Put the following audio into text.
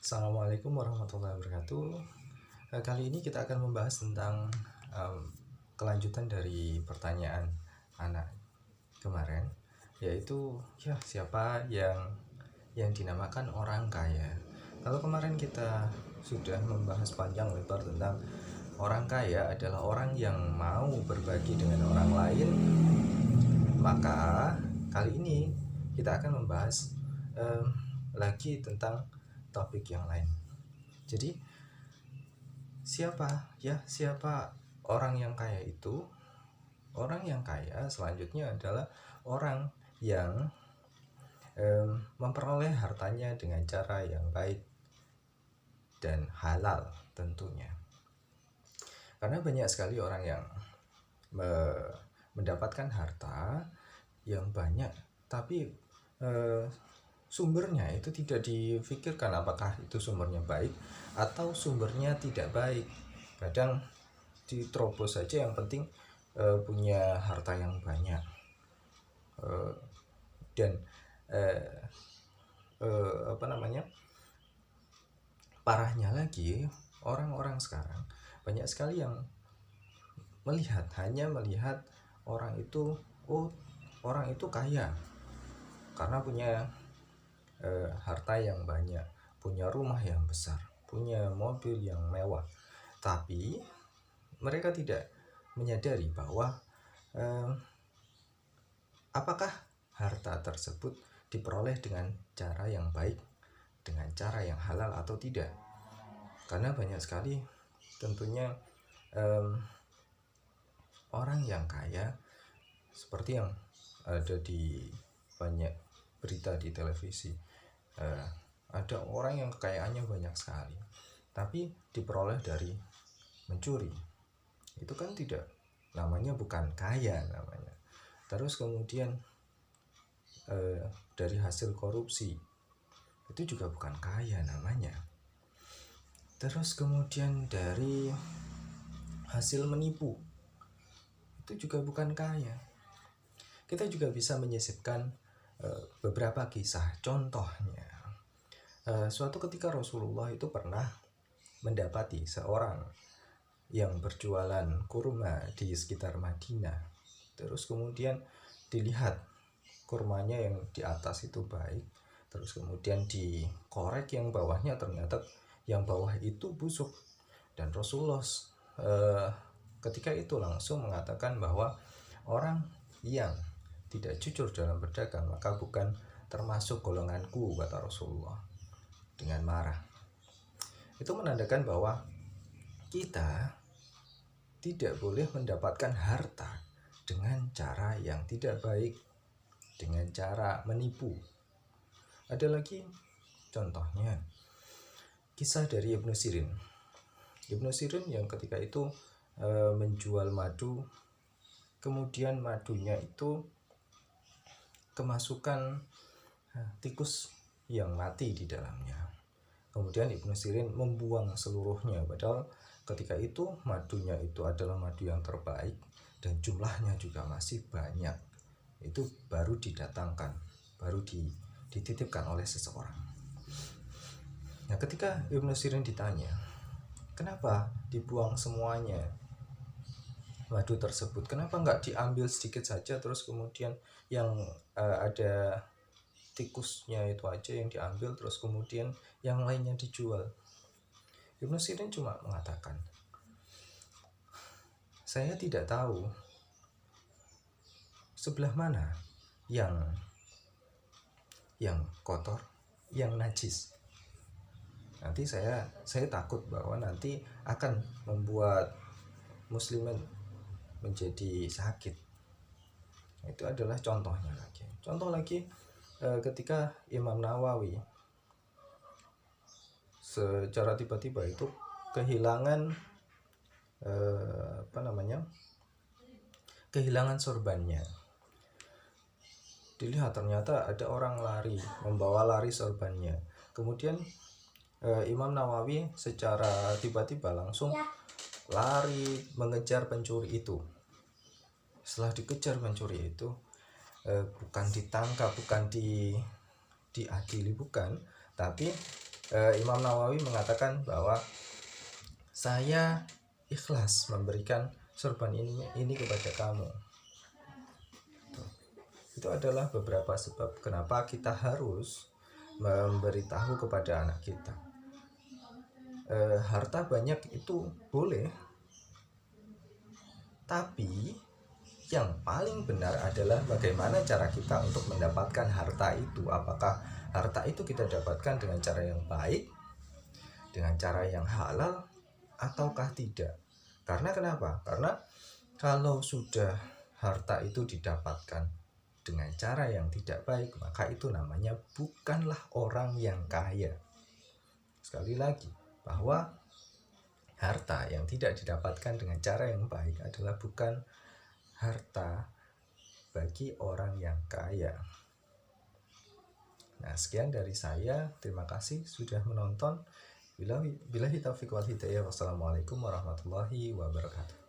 Assalamualaikum warahmatullahi wabarakatuh. Kali ini kita akan membahas tentang kelanjutan dari pertanyaan anak kemarin, yaitu siapa yang dinamakan orang kaya. Kalau kemarin kita sudah membahas panjang lebar tentang orang kaya adalah orang yang mau berbagi dengan orang lain, maka kali ini kita akan membahas lagi tentang topik yang lain. Jadi siapa orang yang kaya itu? Orang yang kaya selanjutnya adalah orang yang memperoleh hartanya dengan cara yang baik dan halal tentunya. Karena banyak sekali orang yang mendapatkan harta yang banyak, tapi sumbernya itu tidak difikirkan apakah itu sumbernya baik atau sumbernya tidak baik. Kadang diterobos saja, yang penting punya harta yang banyak. Dan parahnya lagi, orang-orang sekarang banyak sekali yang hanya melihat orang itu, orang itu kaya karena punya harta yang banyak, punya rumah yang besar, punya mobil yang mewah. Tapi mereka tidak menyadari bahwa apakah harta tersebut diperoleh dengan cara yang baik, dengan cara yang halal atau tidak. Karena banyak sekali tentunya orang yang kaya, seperti yang ada di banyak berita di televisi, ada orang yang kekayaannya banyak sekali tapi diperoleh dari mencuri. Itu kan tidak, namanya bukan kaya namanya. Terus kemudian dari hasil korupsi, itu juga bukan kaya namanya. Terus kemudian dari hasil menipu, itu juga bukan kaya. Kita juga bisa menyisipkan beberapa kisah. Contohnya, suatu ketika Rasulullah itu pernah mendapati seorang yang berjualan kurma di sekitar Madinah. Terus kemudian dilihat kurmanya yang di atas itu baik, terus kemudian dikorek yang bawahnya, ternyata yang bawah itu busuk. Dan Rasulullah ketika itu langsung mengatakan bahwa orang yang tidak jujur dalam berdagang maka bukan termasuk golonganku, kata Rasulullah dengan marah. Itu menandakan bahwa kita tidak boleh mendapatkan harta dengan cara yang tidak baik, dengan cara menipu. Ada lagi contohnya, kisah dari Ibnu Sirin. Ibnu Sirin yang ketika itu menjual madu, kemudian madunya itu kemasukan tikus yang mati di dalamnya. Kemudian Ibnu Sirin membuang seluruhnya, padahal ketika itu madunya itu adalah madu yang terbaik dan jumlahnya juga masih banyak. Itu baru didatangkan, baru dititipkan oleh seseorang. Nah, ketika Ibnu Sirin ditanya, kenapa dibuang semuanya madu tersebut, kenapa nggak diambil sedikit saja, terus kemudian yang ada tikusnya itu aja yang diambil, terus kemudian yang lainnya dijual. Ibnu Sirin cuma mengatakan, saya tidak tahu sebelah mana yang kotor, yang najis. Nanti saya takut bahwa nanti akan membuat muslimin menjadi sakit. Itu adalah contohnya lagi. Contoh lagi, ketika Imam Nawawi secara tiba-tiba itu kehilangan kehilangan sorbannya. Dilihat ternyata ada orang membawa lari sorbannya. Kemudian Imam Nawawi secara tiba-tiba langsung lari mengejar pencuri itu. Setelah dikejar pencuri itu, bukan ditangkap, bukan diadili, bukan, tapi Imam Nawawi mengatakan bahwa saya ikhlas memberikan sorban ini kepada kamu. Itu adalah beberapa sebab kenapa kita harus memberitahu kepada anak kita. Harta banyak itu boleh, tapi yang paling benar adalah bagaimana cara kita untuk mendapatkan harta itu. Apakah harta itu kita dapatkan dengan cara yang baik, dengan cara yang halal, ataukah tidak? Karena kenapa? Karena kalau sudah harta itu didapatkan dengan cara yang tidak baik, maka itu namanya bukanlah orang yang kaya. Sekali lagi, bahwa harta yang tidak didapatkan dengan cara yang baik adalah bukan harta bagi orang yang kaya. Nah, sekian dari saya. Terima kasih sudah menonton. Billahi taufiq wal hidayah. Wassalamualaikum warahmatullahi wabarakatuh.